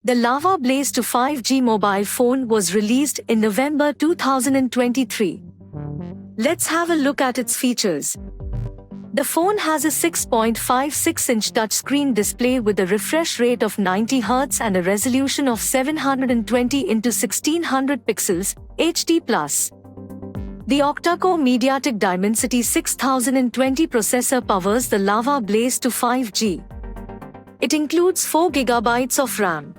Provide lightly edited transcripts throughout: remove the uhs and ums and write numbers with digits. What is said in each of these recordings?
The Lava Blaze to 5G mobile phone was released in November 2023. Let's have a look at its features. The phone has a 6.56-inch touchscreen display with a refresh rate of 90 Hz and a resolution of 720 x 1600 pixels, HD+. The octa-core MediaTek Dimensity 6020 processor powers the Lava Blaze to 5G. It includes 4 GB of RAM.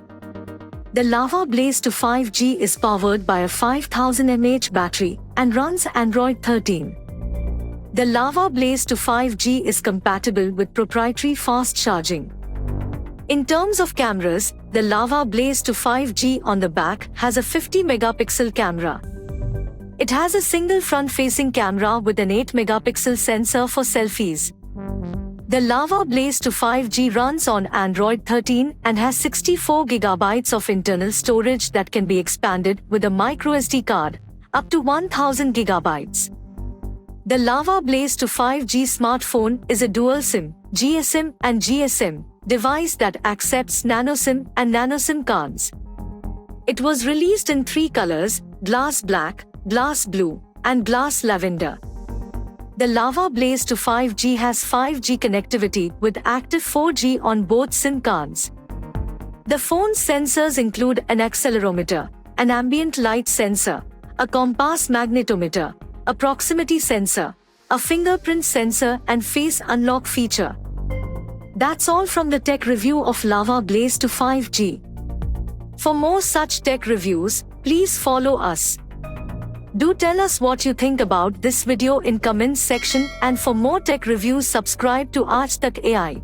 The Lava Blaze to 5G is powered by a 5000 mAh battery and runs Android 13. The Lava Blaze to 5G is compatible with proprietary fast charging. In terms of cameras, the Lava Blaze to 5G on the back has a 50-megapixel camera. It has a single front-facing camera with an 8-megapixel sensor for selfies. The Lava Blaze to 5G runs on Android 13 and has 64 GB of internal storage that can be expanded with a microSD card, up to 1000 GB. The Lava Blaze to 5G smartphone is a dual SIM, GSIM and GSM, device that accepts nano SIM and nano SIM cards. It was released in 3 colors: glass black, glass blue, and glass lavender. The Lava Blaze to 5G has 5G connectivity with active 4G on both SIM cards. The phone's sensors include an accelerometer, an ambient light sensor, a compass magnetometer, a proximity sensor, a fingerprint sensor and face unlock feature. That's all from the tech review of Lava Blaze to 5G. For more such tech reviews, please follow us. Do tell us what you think about this video in comments section, and for more tech reviews subscribe to Aaj Tak AI.